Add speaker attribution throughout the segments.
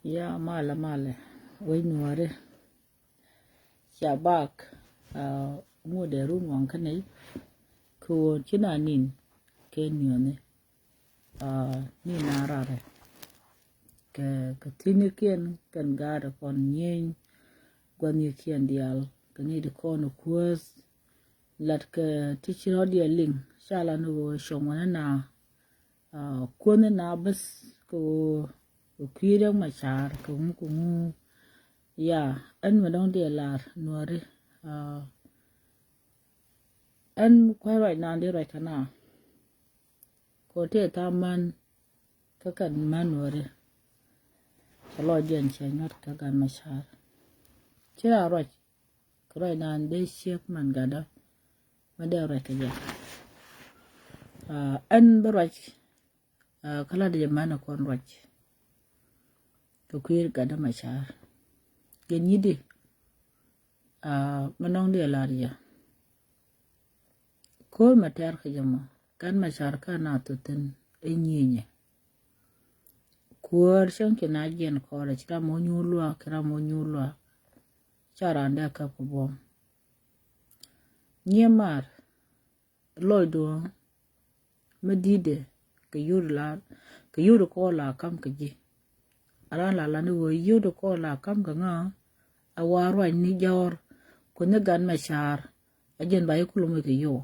Speaker 1: Ya male wai nuare shabak mo de run wan kanai ko china nin ke nione ni na rare ke tini kien kan gara kon nyen gwan ye kien dial kani de kon kwas lat ke tichiro dia ling shala no shomona na kone na bas ko kire machar ko mu ya an madong de lar nuare an kwai right now de right na ko te taman kakan manuare salo jen chenyot kakan machar chira right right now de shek man gada made right ja an right kala de mana kon right ko kwir gada machar genyidi manong de lar ya ko matar khajama kan machar kana toten enyenye kuor shanke na jen kore chira mo nyulwa charanda ka pobom nyemar loido medide ke yur ko la kam ke ji ala la ni wo yur ko la kam ka nga awaro ni jor ko ne gan machar ajen bayi kulume ke yo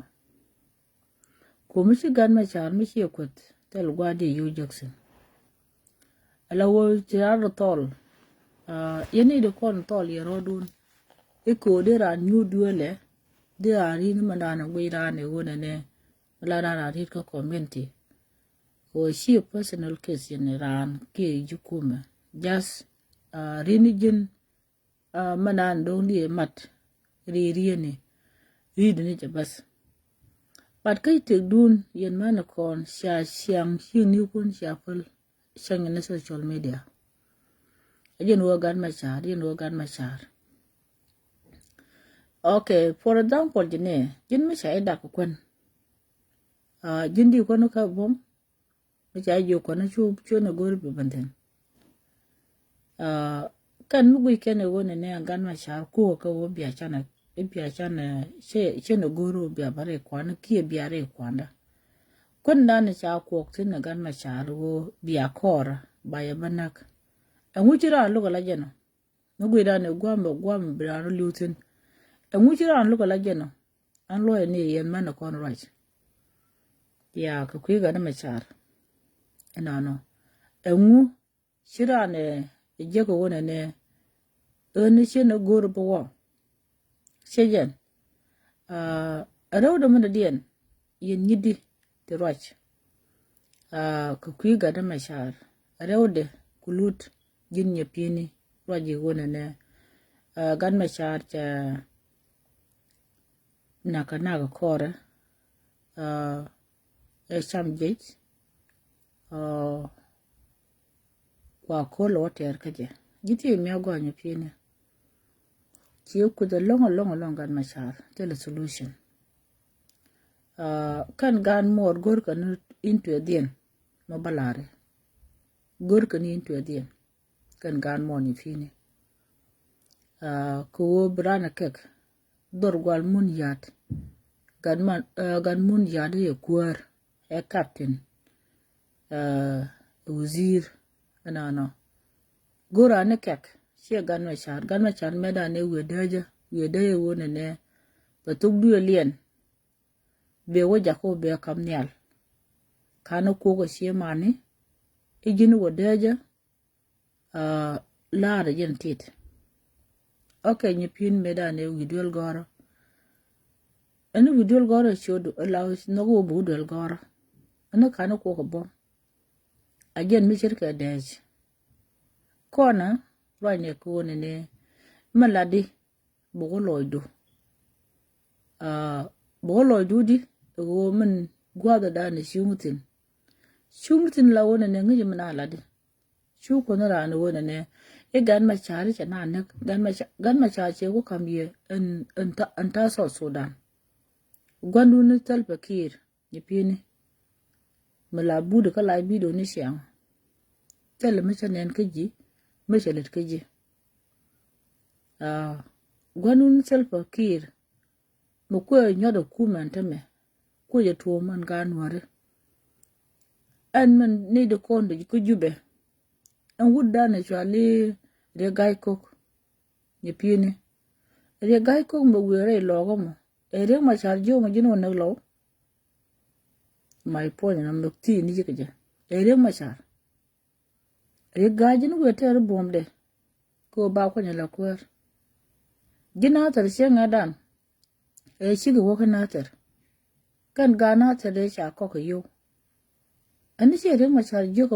Speaker 1: ko michigan machar michi kwet tel gwadi yu jackson ala wo tiraro tol yeni de kon tol yerodun e ko de ran nyu duele de ari ni mandana gwirane wona ne la rara rit ko community ko shi personal case yen ran ke jukume just rinijin manan don die mat ri ni bas pat kai te dun yen mana kon sha xiang shi ni kun sha ful shan na social media ajen wogan machar okay for example jin mi sha ida ko kon jindi kono ka bom mi sha jo kono chu na gor be banten kan mu gui kene wona ne gan machar ko ka wo biya chana she na goro biya bare kwana kie biare kwanda kun da na cha ko tin na gan machar wo biya kora baya banak an wujira lu la jeno no gui da ne gwam braro lutin an wujira lu la jeno an lo ne yen mana kon right ya ka ku ga na machar ina no an shira ne je ko wona ne ni she na goro bo shejen rawda mun diyan yin yidi de roch ku ga da mashar rawda kulut jin ya pini roji wona ne gan mashar ta naka kore samjet kwa kolo water kaje giti mi agwanyo pini ki ku da long gan machar tele solution kan gan mor gor kan into adien no balare gor kan into adien kan gan mon ni fini ko brana kek dor gwal mun yat gan mun yat ye kuar e captain wazir ana gora ne kek she gan machar meda ne wedaye wona ne batuk du lien be woja ko be kamnial kana ko go she mani ejini wedaja la jen tit okay ni pin meda ne widol goro ene widol goro shodo laws no go budol goro ene kana ko ko bom ajen mi shirka dej kona rane ko ne maladi bogoloido di wo min gwada da ne shumutin la wona ne ngi min alade shu ko na ran wona ne e gan ma chari cha na ne gan ma cha che ko kamye en ta so sudan gwandu ne tal fakir ni pini mala budu kala bido ni siang tel ma cha nen kaji meshalet keje gwanun selfa kir mo ko nyodo kumanta me ko je to man ganware an man ne de kondo ko jube an wudda na chwali re gai kok ye piene re gai kok mo were logo mo re ma charjo mo jino na lo my point na mo ti ni je re ma char re gajin wete bomde ko ba ko nyala kwar gina tar shenga dan shigi wo kana tar kan gana tar de sha ko yo ani ce re ma char jo ko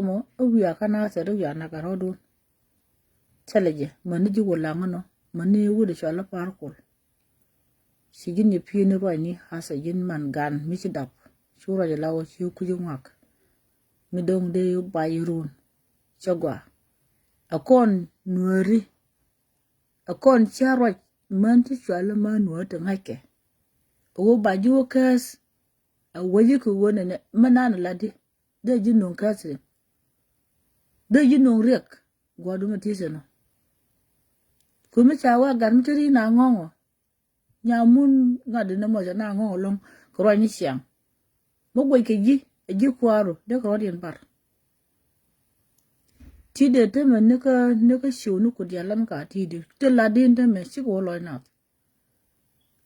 Speaker 1: wiya kana tar ya na garodo chaleje mani ji wala ngano mani wude shala parkol sigin ni pini ro ni hasa jin man gan mi ci dap sura de lawo ci ku ju ngak mi dong de bayirun chagwa akon nuori akon charo man ti shala man wata ngake o ba ju kas a waji ku wona ne manana ladi de jin non kasre de jin non rek gwadu matise no kuma chawa garmtiri na ngongo nyamun ngade na moja na ngongo long kro ni siang mo gwe ke ji kwaro de kro dien bar ti de te men ne ka shiu nu ku dia lam ka ti de te la din te me si ko lo na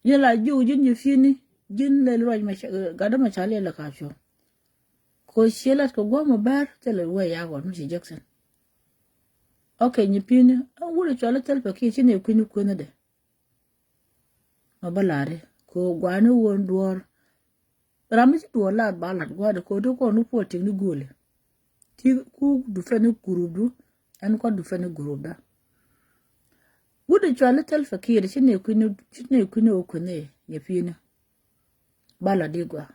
Speaker 1: ye la ju jin ni fini jin le ro ma ga da ma chale la ka sho ko shelat ko go mo bar te le we ya go mi Jackson. Okay, ni pini an wuri chola telpa ki chine kwini kwini de mabalare ko gwani won duor rami ci duor la balat gwade ko do ko nu poting ni gole ti ku du fene gurudu an ko du fene guruda wuri chola telpa ki chine kwini o kwini ni pini bala de gwa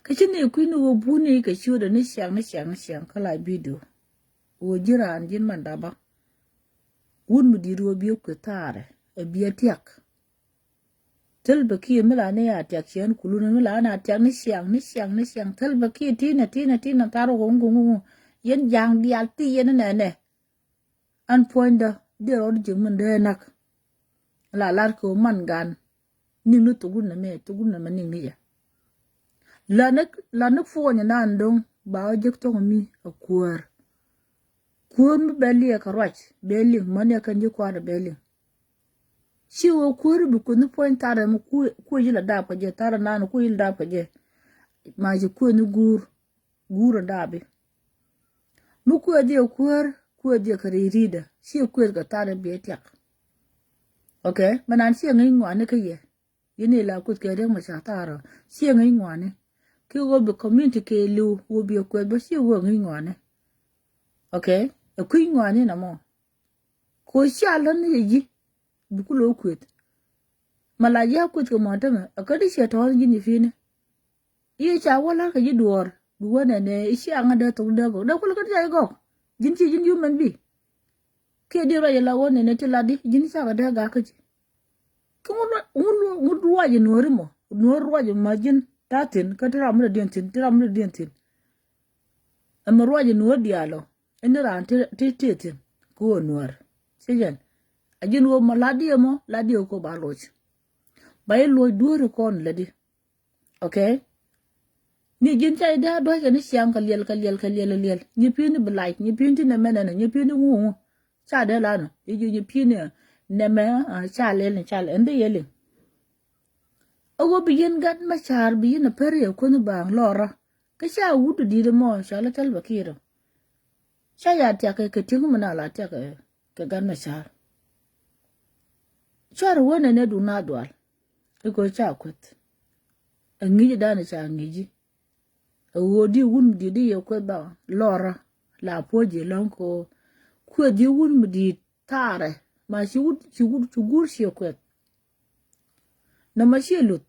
Speaker 1: ka chine kwini o buni ka chiuda ni siang kala bidio o jira an jin man daba wun mu diru biyo ko tare e biya tiak tel baki mila ne ya tiak chen kulun mila na tiak ni siang tel baki tina taro gongo yen jang dial ti yen ne an poinda de rod jing man de nak la lar ko man gan ning nu tugun na me ning ni ya la nak fo nya nan dong ba jek to mi akwar kuon beli ka rach beli mane kan ji kwara beli shi wo kuor bu ku ni point tare mu ku yila da pa je tare nan ku yila da pa je ma ji ku ni gur da be mu ku je ku je ka rida shi ku ga tare be tiak okay manan shi ngai ngwane ka ye yini la ku ke re ma cha tare shi ngai ngwane ki wo be community ke lu wo bi ku be shi wo ngai ngwane okay a queen one in a mo ko shalan yi bukulo kwet malaja kwet ko montama akadi she to ni fine yi cha wala ka yi duor bu wona ne ishi anga da to da go da ko ka ja go jin human bi ke di ra la wona ne tiladi jin sa ga da ga ka ji ko mu ruwaje nori mo ruwaje majin tatin ka tira mu dentin amma ruwaje nori dialo ene ran te ko nuar sijan ajin wo maladi ko baloch bay lo duore kon ladi okay ni jin tay da do ga ni siam ka liel ni pini blai ni pini na menana ni pini ngu cha de la no ni pini ne me cha le ende yele ogo biyen gat ma char biyen na pere ko ni bang lora ka sha wudu di de mo sha la tal bakiro Shaya tiaka ke tingu mana la tiaka ke gan machar. Char wona ne du na dwal. Iko cha kwet. Ngiji dana cha ngiji. Wodi wun di yo kwet ba lora la poje lonko kwet di wun di tare ma shi wud shi kwet. Na ma shi lut.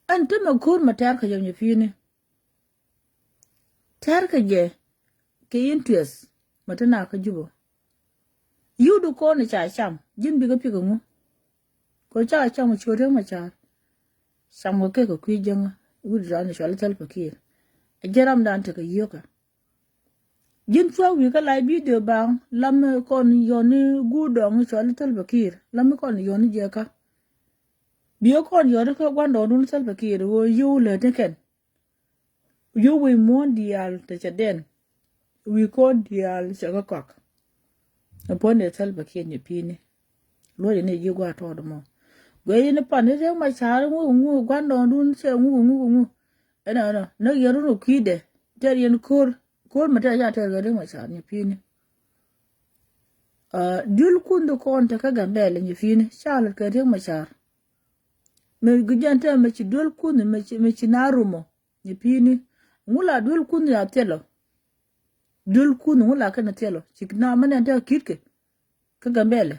Speaker 1: Anta ma kor ma tar ka jam fini. Tar ka je ke interest matana ka jubo yudu ko ni cha cham jin bi ga pi ko ko cha cham chore ma cha sam ko ke ko kwijanga wudu ran shala tal fakir ajaram dan ta ka yoka jin fwa wi ka lai bi de bang lam kon yoni gu dong cho tel bakir lam kon yoni je ka bi kon yoni ka gwando dun tel bakir wo yu le te ken yu wi mondial te chaden wi kon dial chaga kok upon the tel bakir ni pini lo ne yi gwa to do mo gwe ni pan ne ma char ngu gwando dun che ngu ana na yeru no kide ter yen kor mata ya ter ga ma char ni pini dul kundu kon ta ka gambele ni fini shalat ka re ma char me gujanta me ci dul kundu me ci narumo ni pini ngula dul kundu ya telo dul kundu ngula kana telo ci na mana ta kitke ka gambele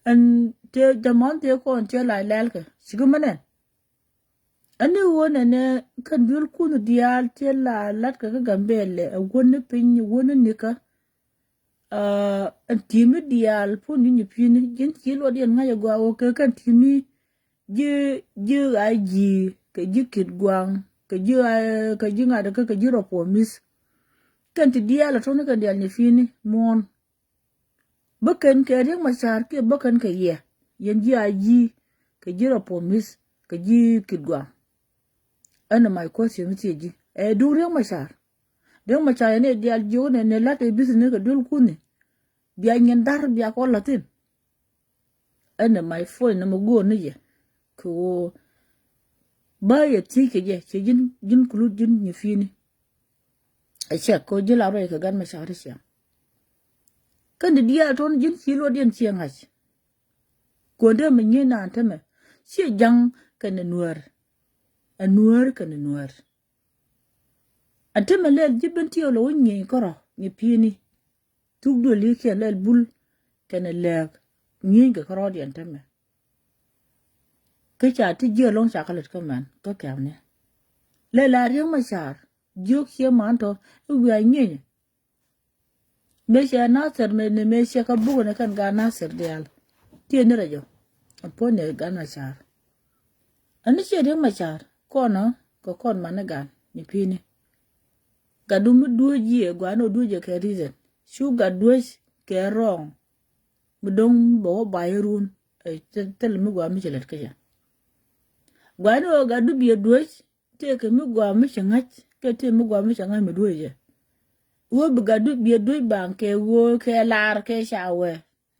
Speaker 1: an te jamon te kon te la lalka ci ga mana ani wona ne kan dul kundu dial te la lat ka gambele woni pin woni nika timi dial pun ni pini jin kilo dian ngaya gwa o ke kan timi je aji ke jikit gwang ke je ngada ke jiro po mis kan ti dial to ne kan dial ni fini mon bakan ke ring machar ke bakan ke ye yen je aji ke jiro po mis ke jikit gwang ana mai ko se mi ji du ring machar ne dial jo ne la te business ke dul kuni biya ngendar biya ko latin ana my phone na go ne je ko ba ya tike je ce jin kulu jin ni fini a ce ko jila rai ka gan mashari siya kan da diya ton jin kilo din ciyan haji ko da mun yi na ta me ce jang kan nuwar a nuwar kan nuwar a ta me le jibin tiyo lo wonye koro ni fini tuk do li ke lel bul kana leg nyi ga karodi antame ke cha ti je long cha kalet kaman ko kamne le la riang ma char juk che man to wi a nyi me cha na ser me ne me cha ka bu ne kan ga na ser dial ti ne rajo apone ga na char ani che riang ma char ko no ko kon man ga ni pini ga dum du ji e gwa no du je ke reason sugar dwes ke wrong budong bo bayrun tel mi gwa mi chelet ke ja gwa no ga du bi dwes te ke mi gwa mi changach ke te mi gwa mi changach mi dweje wo bi ga du bi dwe ban ke wo ke lar ke shawe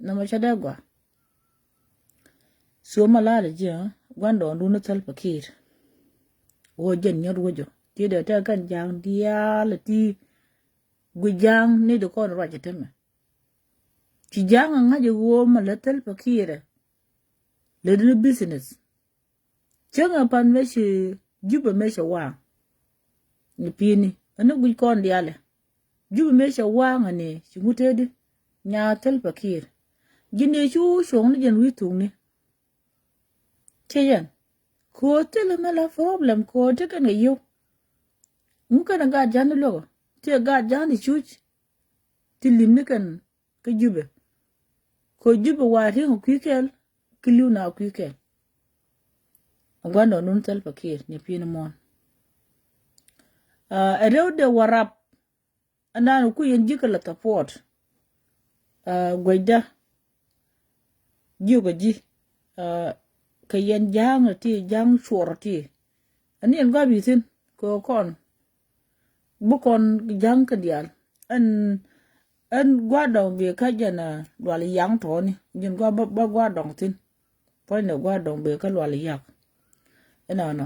Speaker 1: na ma chada gwa so malala je gwando ndu no tel pakir wo jen nyer wojo ti de ta kan jang dia le ti gujang ni do kon raje teme ti jang nga je wo malatel pakire le de business janga pan me shi juba me shi wa ni pini ana guj kon diale juba me shi wa ngane shi mutede nya tel pakir jinde chu shong ni jen witung ni cheyan ko tele mala problem ko te kan yo muka na ga janu logo te ga jani chuch ti limni kan ka jube ko jube wari ko kwikel kliu na kwikel ngwando nun tel pakir ni pin mon rew de warap anan ku yen jikala ta port goida juga ji ka yen jang ti jang chorti ani en gabi tin ko kon bukon jang ka dial an gwadong be ka jana wal yang toni jin gwa ba gwadong tin po ne gwadong be ka wal yak ena no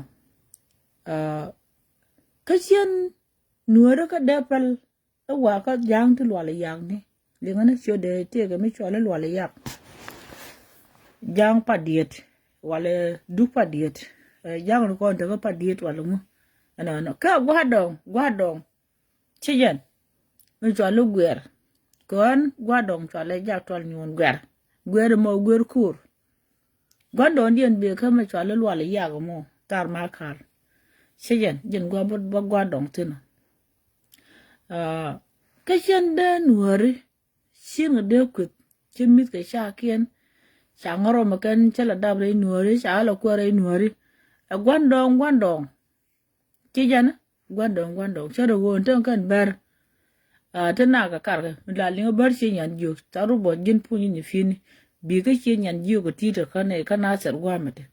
Speaker 1: ka chen nuora ka depal wa ka jang ti wal yang ni lingana sio de te ga mi chwala wal yak jang pa diet wale du pa diet jang ko ta pa diet wala mu ena no ka gwadong chijen mi chwala gwer kon gwadong chwala jak twal nyon gwer mo gwer kur gwadon dien be ka mi chwala wal yak mo tar ma kar chijen jin gwa ba gwadong tin ka chen de nuori shin de kut chimit ka shakien changoro makan chala dabre nuori chala kware nuori gwandong chijen gwandong charo won ton kan ber thế nào cả cả là liên bác sĩ nhận dược cháu rồi bỏ dân phụ như phim bị cái chuyện nhận dược của tí được cái nào sẽ qua mà thế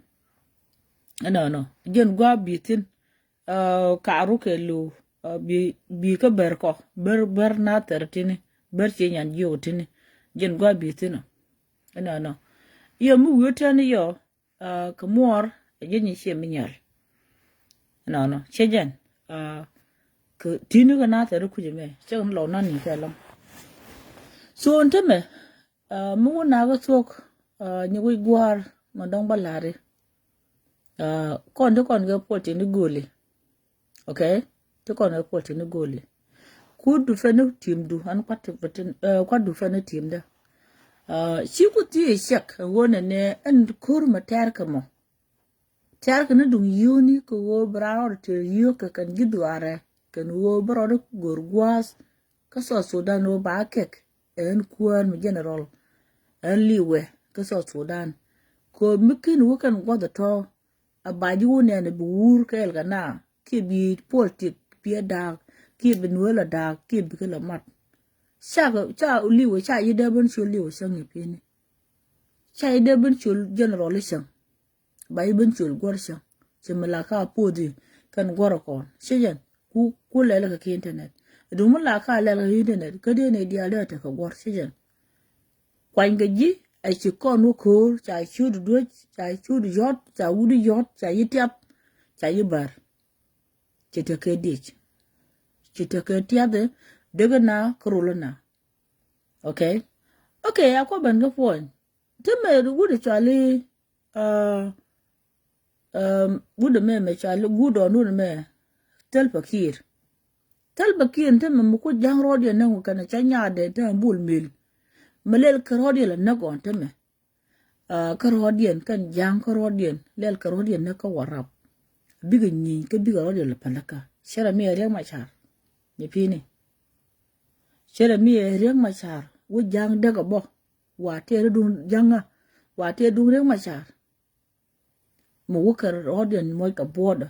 Speaker 1: no dân qua bị tin cả rồi cái lu bị cái bờ co bờ na ter tin bờ chuyện nhận dược tin dân qua bị tin no yo mu wuta ni yo kamor dân như xem mình no chejan cái tinu cái nào thì cũng vậy chứ không lâu nan như lắm so anh thấy mày muốn nào cái thuốc như cái guar mà đông ba lá đấy con đứa con cái protein nó guli ok đứa con cái protein nó guli cú du phê nó tìm du anh quát du phê nó tìm đó chỉ có tí sắc cái này anh kur mà ter cái nó đúng yêu ni cái brao thì yêu cái cần cái duare kan wo brado gorgwas kaso Sudan wo ba kek en kuan mi general en liwe kaso Sudan ko mikin wo kan go the to abaji wo ne buur kel gana ki bi politik bi da ki bi nuela da ki bi kala mat cha liwe cha yide ban shul liwe sang ni pini cha yide ban shul general sang bai ban shul gor sang chimala ka podi kan gor kon shejen ku lele ka internet dumun la ka lele internet ka de ne dia le ta ka gor sijen kwan ga ji ai ci ko no ko cha chu du cha chu du yot cha wudu yot cha yitap cha yibar ci ta ke dich ci ta ke tiade daga na krulana okay ako ban ga phone te me wudu chali wudu me chali gudo no me tel bakir nte me ko jang rodi na ko kana chanya de ta bul mil malel karodi la na gon te me karodi kan jang karodi lel karodi na ka warap biga ni ka biga rodi la palaka shara mi re ma char ni pini shara mi re ma char wo jang daga bo wa te dun janga wa te dun re ma char mo wo karodi mo ka boda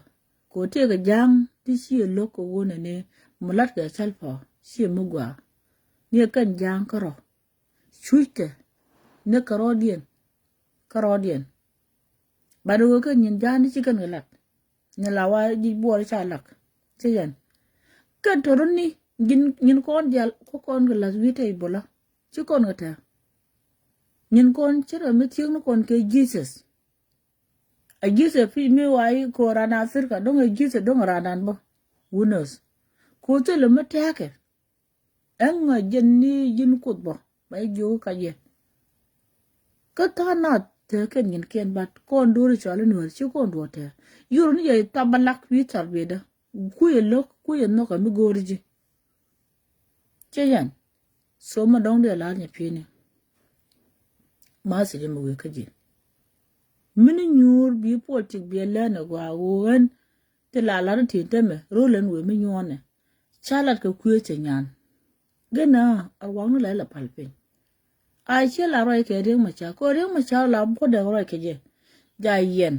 Speaker 1: ko te ga jang ti shi loko wona ne mulat ga salfa shi mugwa ne kan jang karo chuike ne karodian bado ga nyin jani ci kan galat ne lawa di bor cha lak tiyan kan toroni gin kon jal ko kon galas wite bola ci kon ngata nyin kon cira mi tiang kon ke Jesus a Jesus fi mi wai ko rana Afrika don a Jesus don ranan bo winners ko te le matake en nga jenni jin kutbo bay jo ka ye ka ta na te ken ngin ken bat kon duri chale no chi kon do te yuru ni ye tabalak wi tarbeda ku ye no ka mi goriji cheyan so ma dong de la nya pini ma se de mo we ka je mini nyur bi politik bi la na gwa wogan te la la ti teme rolen we mi nyone chalat ka kuye che nyan gena arwang la la palpe ai che la roi ke reng ma cha ko reng ma cha la bo de roi ke je ja yen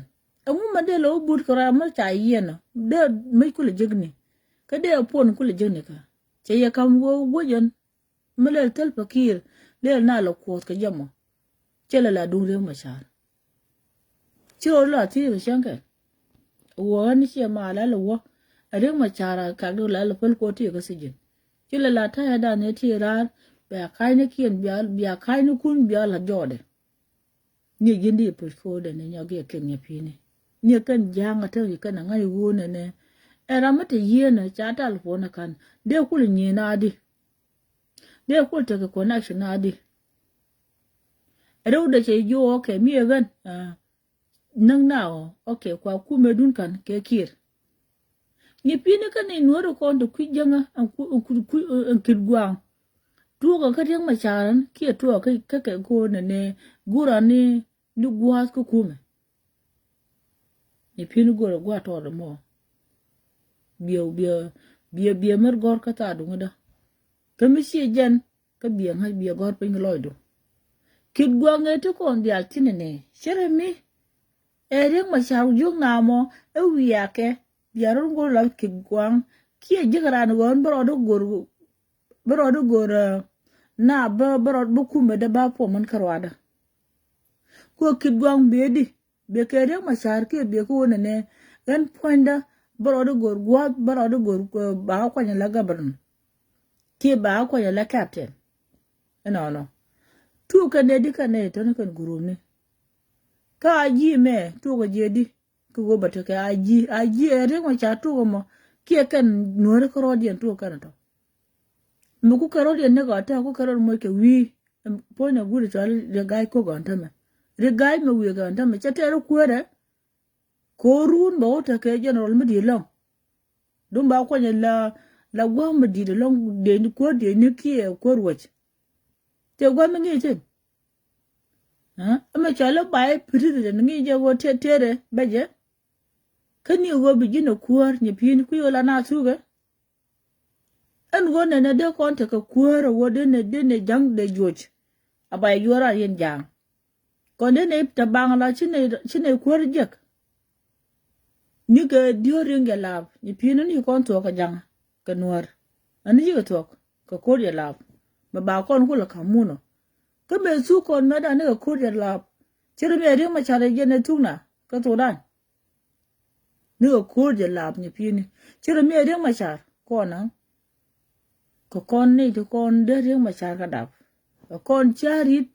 Speaker 1: amu ma de lo bur kra ma cha yen de mai kula jigni ka de pon kula jigni ka che ya kam wo yen ma le tel fakir le na la ko ka jamo che la du reng ma cha chiro la ti ga shanka wo ni che ma la lo wo reng ma cha ra ka do la pal ko ti ga sijin chila la ta ya da ne ti ra ba kai ne kien bia kai ne kun bia la jode ni gindi pu ko de ne nya ge ken ya pi ni kan janga ta yi kana ngai wo ne era mata yi ne cha ta lo na kan de kul ni na di de kul ta ko connection na di ero da ce yo okay mi gan nang nao okay kwa ku me dun kan ke kir ni pini kan ni nuoro kon to kujanga an kidgwang tuga ka yang macharan ki tuga ka ko ne gura ni gwa ko kume ni pini gura gwa to do mo bio mer gor ka ta dunga da ka mi si jen ka bio gor pin loido kidgwang e to kon dial tinene shere mi e yang machar jung na mo e wiake biaron go la kidgwang ki jigaran gon bro do gor bro do gora na ba bro bu kuma da ba po man karwada ko kidwang bedi be kere machar ke be ko ne gan poinda bro do gor gwa bro do gor ba ko la gabarn ke ba ko la captain no tu ka ne di ka ne to kan guru ne ka aji me tu ko je di ko go bata ka aji ere ma cha tu mo ke kan nuore ko rodien tu kan to mu ku karo ne ga ta ku karo mo ke wi po na guru to le gai ko gon ta me re gai me wi gon ta me cha te ro ku re ko run ba ta ke general mi di long dum ba ko ne la gwa mi di long de ni ko de ni ki ko roch te gwa mi ngi te ama chala bai piri de ngi je go te tere beje kani go bi jino kuar ni pin ku yola na suga an go ne de kon te ka kuar wo de ne jang de joj abai yora yen jang kon de ne ta bang la chine kuar jek ni ga dioring ya lab ni pin ni kon to ka jang ka nuar ani ji to ka kor ya lab ba kon ku la kamuno ka me su kon na da ne ka kor ya lab chere me ri ma chare je ne tuna ka to dan ni ka kor ya lab ni pin chere me ri ma char ko na ko kon ni to kon de ri ma char ka dab kon charit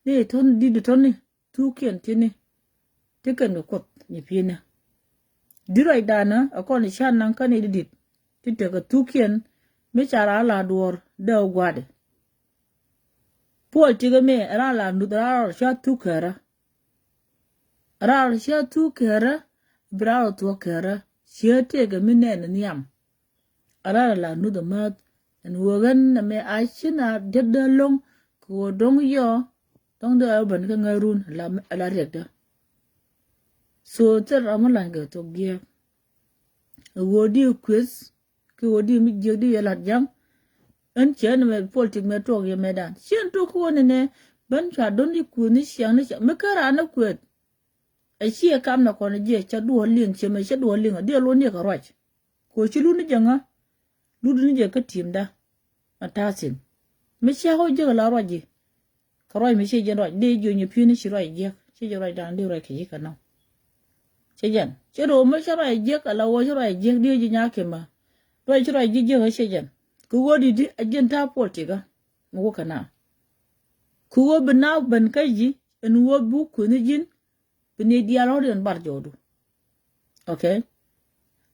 Speaker 1: ni ton di de ton ni tu kien ti ni te kan ko ni pin dirai dana akon chan nan kan ni dit ti te ka tu kien me chara la dor de gwade Paul tiga me ra la nu ra sha tu kara ra sha tu kara bra tu kara she te ga mine ne niam ara la nu da mat en wogan na me a china de long ko dong yo dong da ban ka ngarun la rekda so te ramala ga to ge wodi quiz ko wodi mi je di la jam en chen me politik me to ge medan chen to ko ne ban cha don di ku ni xiang ni me kara na kwet a xie kam na ko ne je cha duo ling che me cha duo ling de lo ne ka roch ko chi lu ni janga lu ni je ka tim da atasin me cha ho je la roji ka roi me che je roi de jo ni pi ni chi roi je che je roi dan de roi ke ka no che jan che ro me cha roi je ka la wo che roi je de ji nya ke ma roi che roi je ho che jan ku wo di ajen ta politika mo kana ku wo bna ban kaji en wo bu ku ni jin bne dialo den bar jodu okay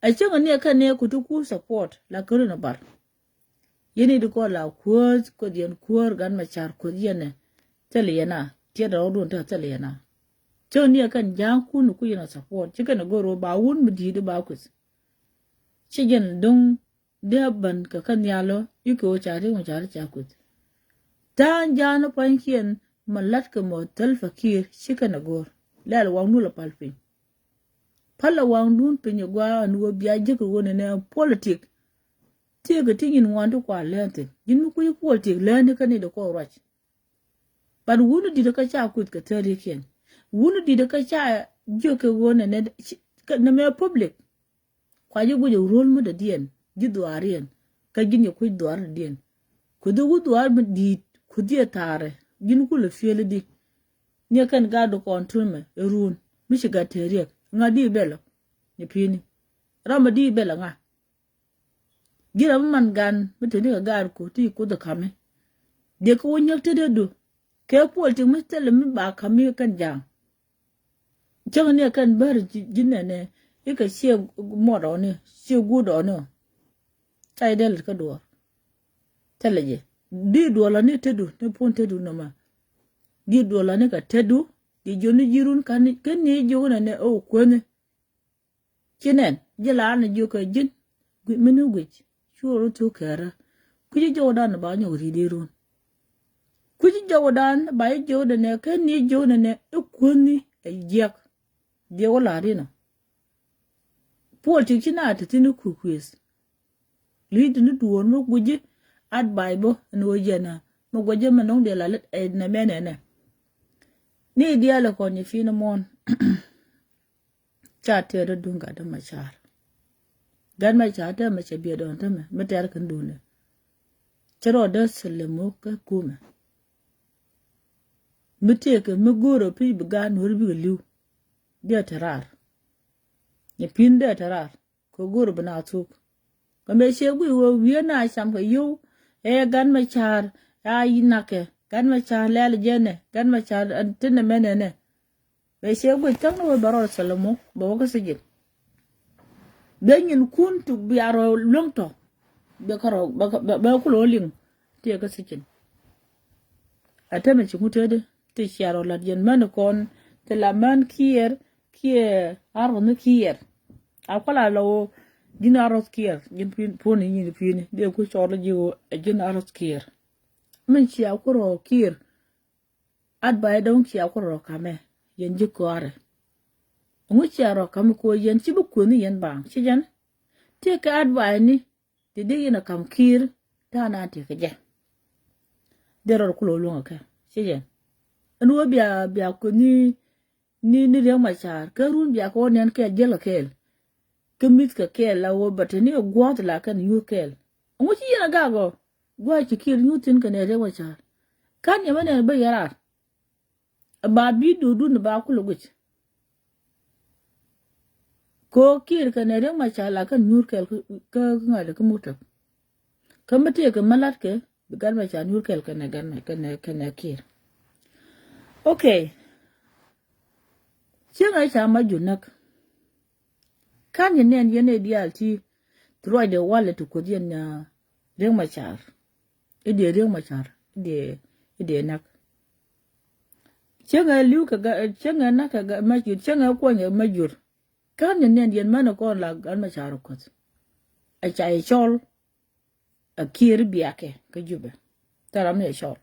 Speaker 1: ai chenga ne ka ne ku tu ku support la kuru na bar yini di ko la ko dien kuor gan ma char ko yene tele yana tie da odun ta tele yana chen ne kan jang ku nu ku yana support chika na goro ba wun mu di ba ku chigen dong de ban ka kan yalo yuko chari mo chari chakut tan jano pankien malat ka mo tel fakir chika na gor lal wang nu la palpin pala wang nun pinyo gwa nuwo biya jiko wone ne politik tiga tingin wandu kwa lente jinu kuyi politik lente ka ni da ko rach but wunu di da ka chakut ka tari kien wunu di da ka cha jiko wone ne na me public kwa jigo jo rol mu da dien jiduarien ka ginyo kuy duar dien kudu duar mu di kudia tare jinu kula fiele di nye kan gado control me run mishiga teriek ngadi belo ni pini rama di bela nga gira man gan mutuni ga gar ko ti ko da kame de ko wonyak te do ke polti mutele mi ba kame kan jang jang ne kan bar jinne ne ika she modo ne she gudo ne tai del ka do teleje di do la ne te do ne pon te do no ma di do la ne ka te do di joni jirun kan ni jona ne o ko ne kinen jela na jo ka jin gwi minu gwi churu tu kara kuji jodan ba nyo ri dirun kuji jodan ba jodan ne kan ni jodan ne ko ni e jek de wala rina polti kina ta tinu ku quiz lead ni duwon no guji ad bible no jena mo goje manong de la let e na menene ni dia la ko ni fina mon chate da dunga da machar gan ma chate ma che bi don ta me ter kan dune chero da selemo ka kuma muteke mugoro pi buga nur bi liu dia tarar ya pin da tarar ko goro bana tuk kambe shegui wo wiena sham ka yu gan ma char yinake gan ma char lele jene gan ma char tinne menene be shegui tangno baro selemo bo ka sijin benyin kun tu biaro longto be karo ba ku loling te ka sijin atame chimutede te chiaro la yen man kon te la man kier aro no kier akwala lo dinaros kier yin pon yin pin de ku chorlo jiwo dinaros kier min chi akuro kier adba don chi akuro kame yen jikore ngu chi aro kame ko yen chi bu ko ni yen bang chi jan te ka adba ni de yin kam kier ta na te ka je deror ku lo lunga ka chi jan anu bia ko ni re ma char ka run bia ko nen ka jelo kel kemit ka kel la wo bateni gwat la kan yu kel ngu chi yana gago gwa chi kir nyutin ka ne re ma char kan ya mane ba yara ba bi dudu ne ba ku luguch ko kir ka ne re ma char la kan nyur kel ka ngale ka muta kamate ka malat ke bigal ma char nyur kel ka ne gan ka ne kir okay chenga cha ma junak kan yen yene dialti through the wallet ko dien na reng machar ide reng machar ide nak chenga liu ka chenga naka ga majur chenga ko nya majur kan yen mana ko la gan machar ko a chai chol a kir biake ka jube taram ne chol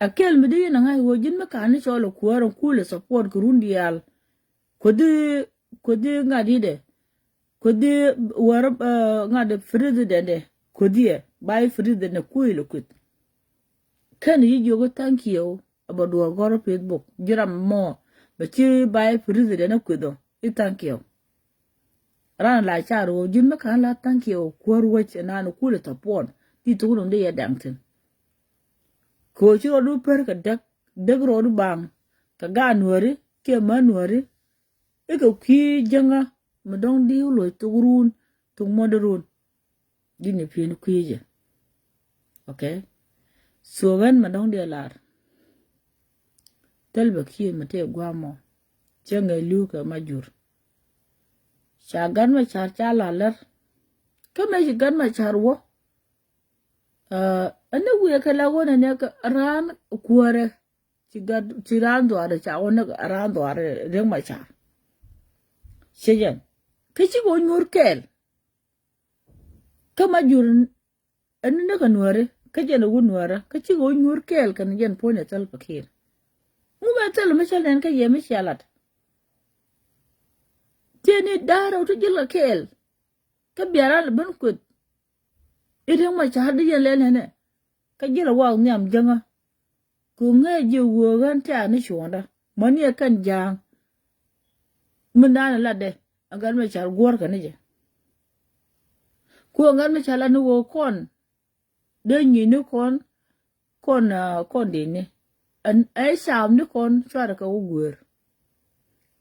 Speaker 1: akel midi na ngai wo jin maka ni cholo kuaro kule support kurundial kodi ngadi de kodi war ngade president de kodi bai president na kuilo kut kan yi jogo thank you abado goro facebook jiram mo ba ci bai president na kudo I thank you ran la charo jin maka la thank you kuaro wache na no kule support ti to no de ya dangtin ko chiro du per ka dak ro du bang ka ga nuori ke manuori e ko ki janga madong di lo turun tung moderun dini pin kuije okay so gan madong de lar telba ki mate gwamo janga lu ka majur shagan ma char chala lar kama gan ma charwo ana wuya kala wona ne ka ran kuore ci ran do ara cha wona ran do ara reng ma cha shejan kici go nyurkel kama jur an ne ka nuore ka jena go nuora kici go nyurkel kan jen pone tal fakir mu ba tal ma chalen ka yemi chalat teni daro to jila kel ka biara ban kut ireng ma cha de yen ne ka jira wa nyam janga ku ngeje wo gan ta ni shonda mani kan jang mundana ladde agar me char gor kan je ku ngar me chala no wo kon de ni ni kon de ni an ai sham ni kon char ka wo gor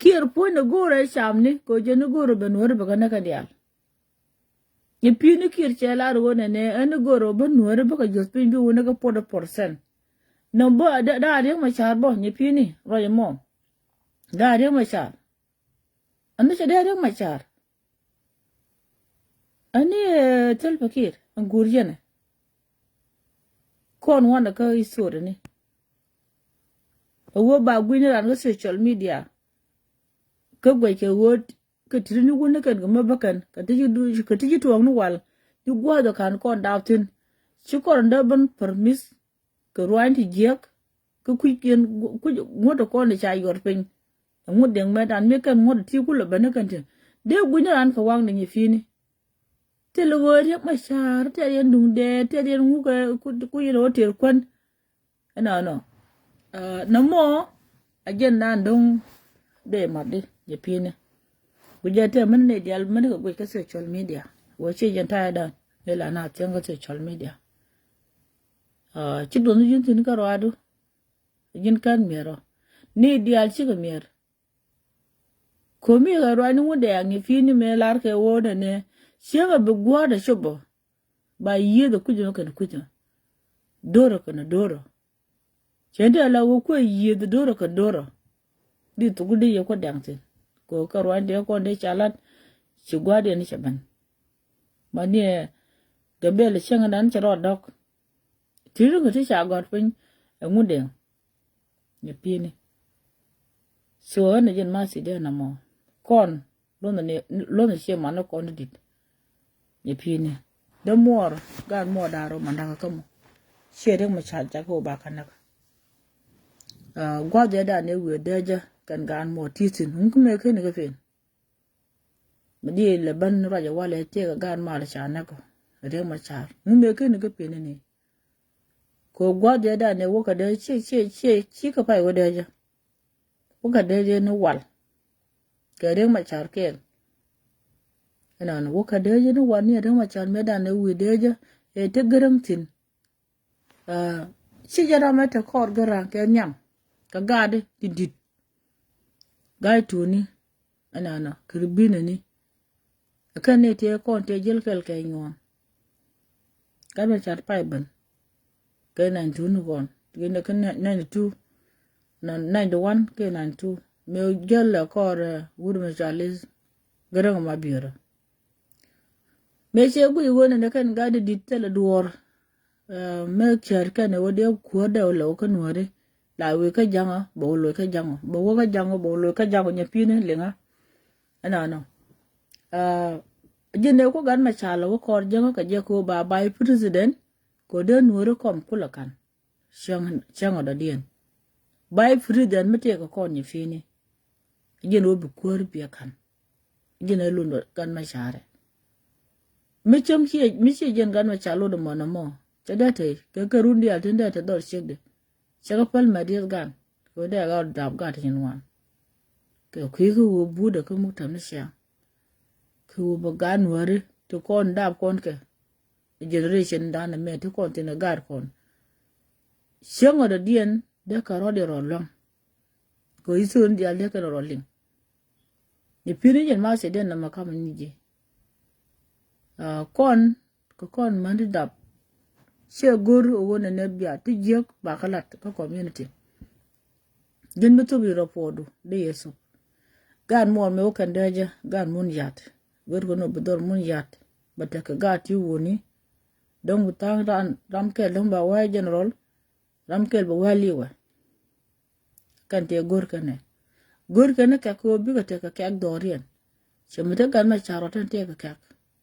Speaker 1: kir po na gor ai sham ni ko je ni gor ben wor ba kana ka dial ye pini kir chela ro ne an gor ben wor ba ka jos pin bi wona ka podo percent no bo da re ma char bo ni pini ro ye mo da re ma char anda cha da re ma char ani tel fakir an gurjene kon wanda ka isore ni wo ba gwini ran ga social media ka gwe ke wo ka tirini wona kan ga mabakan ka tiji to wani wal di gwa da kan kon daftin ci kon da ban permis ka ruwan ti jek ka kuyen ngoto kon da cha yor pen ngudeng medan me kan ngod ti kula bana kan te de gwini ran ka wang ni fini telewori ma shar te yen dung de te yen ngu ku yero ter kwan no namo ajen nan dong de madde je pine kujate man ne dial man ko ka social media wo che jen ta da lela na tenga social media ci don jin tin ka ro jin kan mero ni dial ci ga mer ko mi ga ro ni wonde ya ngi fi ni me lar ke wona ne shega be gwa da shobo ba yi da kujo kan kujo doro kana doro chende ala wo ko yi da doro ka doro di to gudi ye ko dangte ko ka ro ande ko de chalat ci gwa de ni chaban mani ga bele chenga dan charo dok tiru ko ti cha god pin ngude ni pini so na jen ma si de na mo kon lo ne she ma no kon dit ni pini da mor gan mo daro mandaka kamo she de ma cha ja ko ba kanaka gwa de da ne we deja kan gan mo titin hunkume ke ne ga fen madi le ban ra ja wale te ga gan ma la cha na ko re ma cha hunkume ke ne ga pen ne ko gwa de da ne wo ka de chi ka pai wo deja wo ka de ne wal ke re ma cha ke ana no wo ka de ne wal ne re ma cha me da ne we deja e te garang tin chi jara ma ta kor garang ke nyam ka gade didit gai tuni ana no kirbina ni akan ne te kon te jel kel ke nyon kan ma cha pai ban ke 92 gon ke ne kan 92 na 91 ke 92 me gel la kor wud ma chalis garang ma biura me che gu yugo ne kan gade dit tele duor me char kan wode ko da lo kan wore la we ka janga bo lo ka janga bo wo ka janga bo lo ka janga nya pine lenga ana no jene ko gan ma chala ko kor janga ka je ko ba bai president ko de nuore kom kula kan chang da dien bai president mete ko kon nya fini jene obi kor bi kan jene lundo gan ma chare mi che jen gan ma chalo do mono mo chadate ke rundi altende ta dor chegde chaga pal madis gan ko de ga dab ga tin wan ke ku bu da ko mutam ne sha ku bo gan wari to kon dab kon ke generation dan me to kon tin gar kon shengo da dien de ka ro de ro long ko isun dia de ka ro ling ni piri jen ma se den na makam ni je kon ko kon man dab she gur wona ne bia ti jek ba kalat ko community gen meto bi rapodu de yeso gan mo me kan deja gan mun yat gur ko no bedor mun yat bata ka gat yu woni dong tang ram ke dong ba wa general ram ke ba wali wa kan te gur kane ka ko bi ka te ka kak dorien chemete gan ma charo tan te ka kak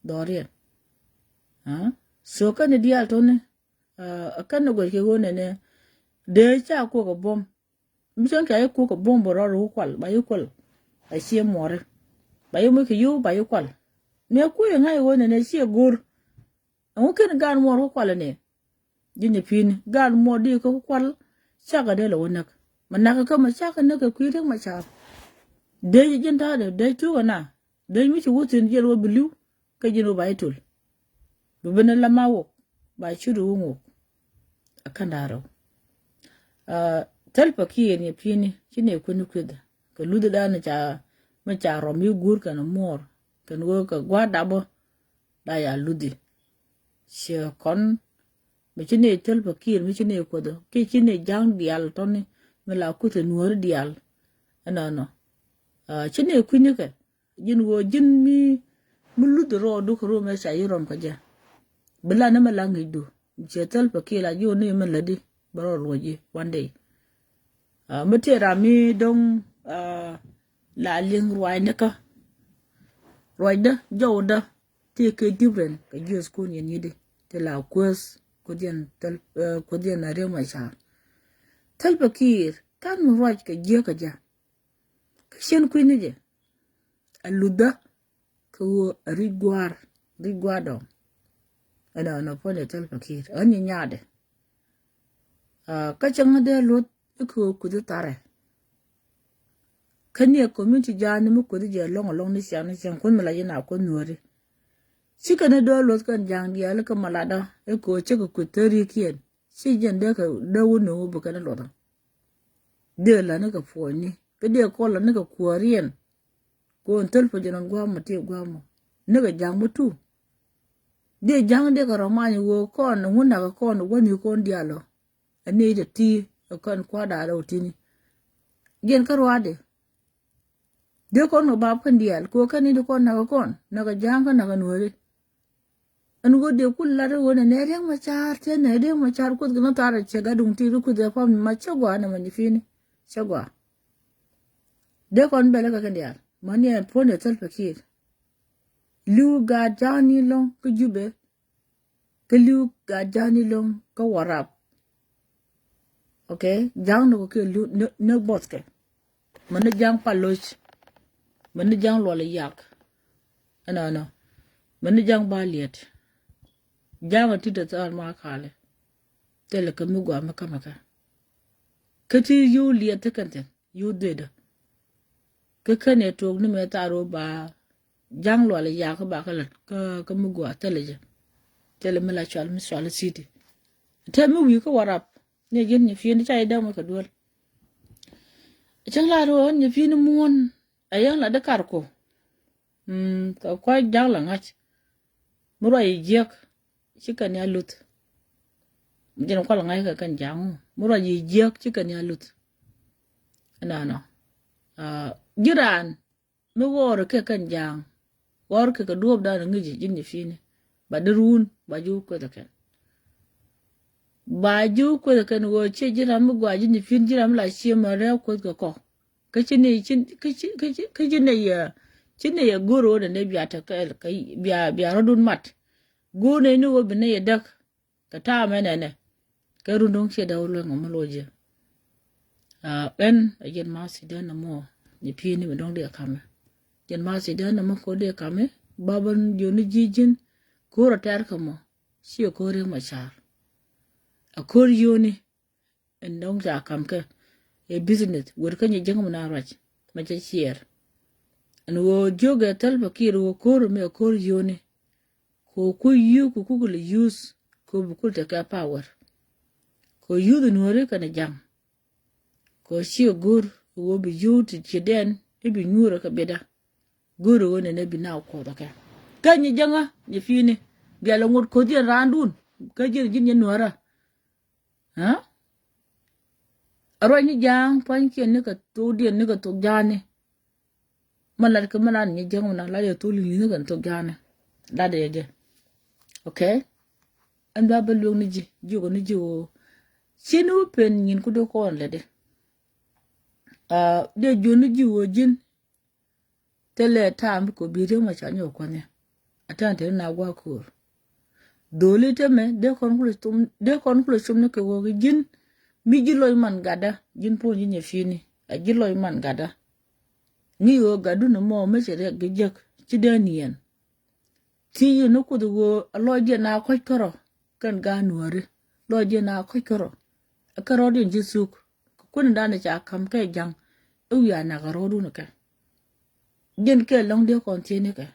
Speaker 1: dorien so kan dial to ne akan no ke wona ne de cha ko ko bom mi son ka ko ko bom bo ro kwal ba yu kwal a sie more ba yu mi ke yu ba yu kwal me ku yin ai wona ne sie gur an ken gan mo ro kwal ne jinne pin gan mo di ko kwal cha ga de lo wona manaka ka ma cha ka ne ka ku rin ma cha de jin ta de tu na de mi ci wutin je ro bilu ka jino ba itul bu bena la mawo ba shiru wo akan daro talpa kiye ne pini shine kunu kuda ka luda da na cha ma cha ro mi gur kana mor kan wo ka gwada bo da ya ludi she kon mi shine talpa kiye mi shine kuda ki shine jang dial toni me la kuta nuor dial ana no shine kunu ka jin wo jin mi luda ro du ko me sa yirom ka ja bala na malangi du je talpa kiye la yo ne men ladi baro loji one day mete rami dong la ling ruai naka ruai da jawda te ke different ka jus ko ni de te la kwas ko dien na re ma cha tal bakir kan mu ruai ka je ka ja ka shen ku ni je aluda ko rigwado ana no pone tal bakir ani nyaade ka changa de lot ko kudu tare kanye community jani mu kudu je long ni sian kun mala yana ko nuore chika ne do lot kan jang dia la ka malada e ko che ko teri kien si jen de ka dawo no bu ka lo de la ne ka fo ni ke de ko la ne ka kuarien ko tel fo jenon gwa ma te gwa mo ne ka jang mutu de jang de ka romani wo ko no nguna ka ko no woni ko ndialo ani de ti kan kwa da ro tini gen ka rwade de ko no ba pandial ko kan ni ko na ka jang ka na ka nuore an go de kul la ro ne ne ma char te ne de ma char ko gna tara che ga dum ti ku de fam ma chagwa na ma ni fini chagwa de kon bele ka kandial mani en pone tel fakir lu ga jani long ku jube ke lu ga jani long ka warap okay jang no ke lu no boske man jang paloch man jang lo le yak ana man jang ba liet jang ti de tal ma khale tele ka mu gwa maka kati yu liet kante yu de ke kane to ni me taro ba jang lo le yak ba ka mu gwa tele me la chal mi chal city te mu wi ko warap ne gen ni fi ni chai da ma ka dol chang la ro ni fi ni mon ayang la de kar ko ka kwa jang la ngach mu ro yi jek chikan ya lut gen ko la ngai ka kan jang mu ro yi jek chikan ya lut ana giran mi wor ke kan jang wor ke ka duob da ngi jin ni fi ni ba derun ba ju ko da kan ba ju ko da kan wo che jira mi gwa jin ni fi jira mi la chi ma re ko ko ka chi ne ya goro da ne biya ta ka biya rodun mat go ne ni wo bine ya dak ka ta mene ne ka rundong che da wo ngam loje ben ayen ma si da na mo ni pi ni dong de kame yen ma si da na mo ko de kame baban yo ni jijin ko ra tar kamo si ko re ma char a ko yo ni en dong ja kam ke e business wor ka ni jeng na raj ma cha chier an wo joga tal bakir wo ko me ko yo ni ko ku yu ku le use ko bu ku ta ka power ko yu no re ka na jam ko shi gur wo bi yuti chiden e bi nyura ka beda guru wona ne bi na ko da ka ganyi janga ni fini bi ala ngot ko di randun ka jir jin ni nora ha aro ni jang pan ke ne ka to di ne ka to jane malar ka malan ni jang na la ya to li ne ka to jane la de je okay an ba ba lu ni ji ko ni ji o chinu pen yin ku do ko on le de de jonu jiwo jin tele tam ko bire ma chanyo ko ne atante na gwa kur dole teme de kon kulo tum ne ko jin mi jiloy man gada jin po jin ye fini a jiloy man gada ni yo gadu no mo me chere gejek ci denien ti yu no ko do loje na ko koro kan ga nuore loje na ko koro akaro din jisuk kun dana cha kam kai jang uya na garodu no ka gen ke long de kon tiene ka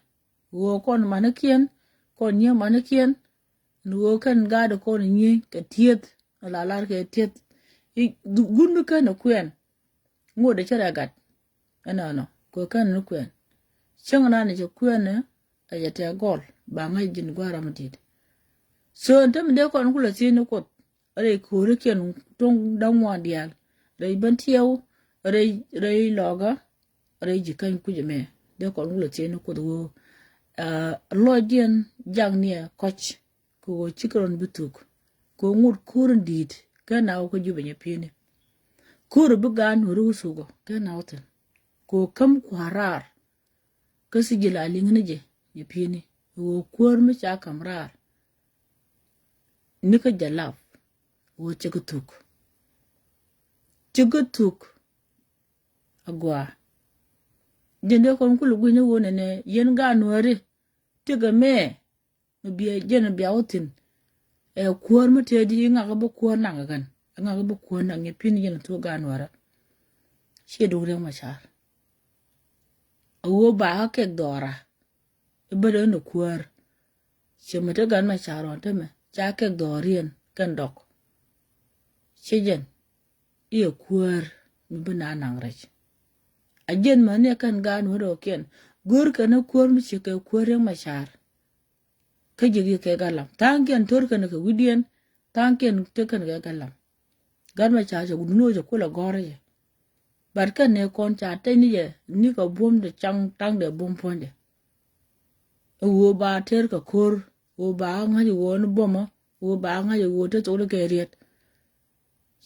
Speaker 1: wo kon manakien kon nye manakien no kan ga de kon nye ka tiet la lar ke tiet gundu ka no kwen ngode chara gat ana ko kan no kwen chang na ne je kwen a ya te gol ba ngai jin gwara matit so ndem de kon kula tiene ko are ko reken tong dangwa dial rei bantiao rei loga rei jikan kujeme de ko ngulo cheno ko do logien jangnia coach ko chikron butuk ko ngur kurun dit kana ko jube nya pine kur bugan rusugo kana oten ko kam kwarar ko sigila lingni je nya pine wo kur mi cha kamrar nika jalaf wo chigutuk agwa jende kon kulu gwini wone ne yen ga nuare tiga me biya jene biya otin kuwar mate di nga ga bo kuwar na gan nga ga bo kuwar na nge pin yen to ga nuara she do re machar awo ba ha ke dora ibado no kuwar she mate gan machar on teme cha ke dorien kan dok Shejen iya kuar mi bina nang rech. Ajen mane kan gan wado ken gur kana kuar mi chike kuar yang mashar. Ka jigi ke galam. Tanken tor kana ka widien tanken te kan ke galam. Gan mashar ja guduno ja kula gore je. Barkan ne kon cha te ni je ni ka bom de chang tang de bom ponje. Wo ba ter ka kor wo ba nga ji wo no boma wo ba nga ji wo te to ke riet.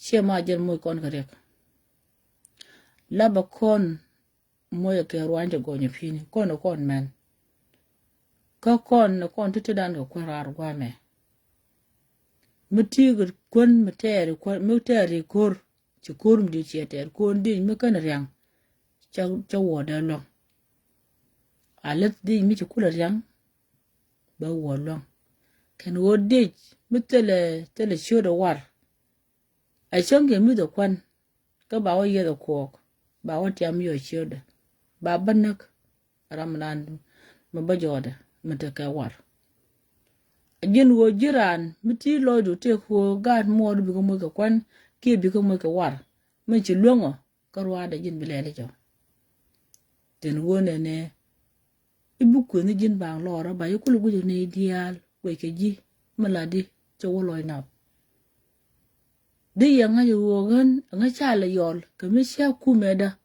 Speaker 1: She ma jen mo kon ka rek. Laba kon moya ke ruanje gonyo pini kono kon men ka kon tete dan ko kwarar gwa me mutigur kon muteri kor ci korum di cheter kon di me kan ryang cha woda lo alet di mi ci kula ryang ba wollo kan wodi tele shodo war ai chonge mi do kwan ka ba wo ye do ko ba wo tiam yo shodo ba banak ramnan mabajoda mataka war ajin wo jiran miti lodu te ko gad mod bi ko mo ko kwan ke bi ko mo ko war me ci longo karwa da jin bilele jo ten wone ne ibu ko ni jin bang lora ba yukul gujo ne dial we ke ji maladi to woloy na de yanga yo gan nga chala yol ke me sha kumeda